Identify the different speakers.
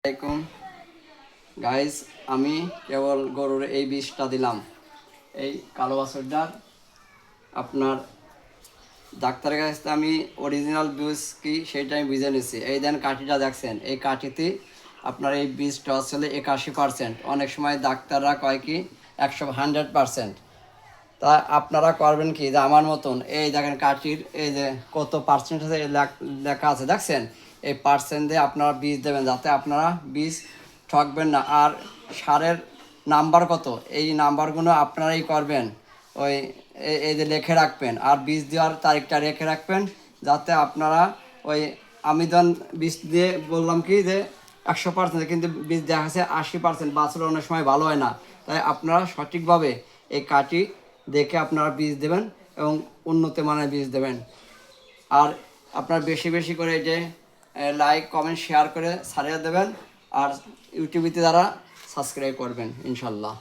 Speaker 1: আসসালামাইকুম গাইস, আমি কেবল গরুর এই বীজটা দিলাম। এই কালো বাছুরটার আপনার ডাক্তারের কাছ থেকে আমি অরিজিনাল বীজ কি সেটা আমি বুঝে নিছি। এই দেন কাঠিটা দেখছেন, এই কাঠিতে আপনার এই বীজটা আসলে 81%। অনেক সময় ডাক্তাররা কয় কি 100% তা আপনারা করবেন কি যে আমার মতন এই দেখেন কাঠির এই যে কত পার্সেন্ট আছে লেখা আছে দেখছেন, এই পার্সেন্ট দিয়ে আপনারা বীজ দেবেন যাতে আপনারা বীজ ঠকবেন না। আর সারের নাম্বার কত এই নাম্বারগুলো আপনারাই করবেন, ওই এই যে লিখে রাখবেন। আর বীজ দেওয়ার তারিখটা রেখে রাখবেন যাতে আপনারা ওই আমি যখন বীজ দিয়ে বললাম কি যে 100%, কিন্তু বীজ দেখা যাচ্ছে 80%, বাছুর অনেক সময় ভালো হয় না। তাই আপনারা সঠিকভাবে এই কাঠি দেখে আপনারা বীজ দেবেন এবং উন্নত মানের বীজ দেবেন। আর আপনার বেশি বেশি করে যে লাইক কমেন্ট শেয়ার করে ছাড়িয়ে দেবেন। আর ইউটিউবেতে যারা সাবস্ক্রাইব করবেন ইনশাল্লাহ।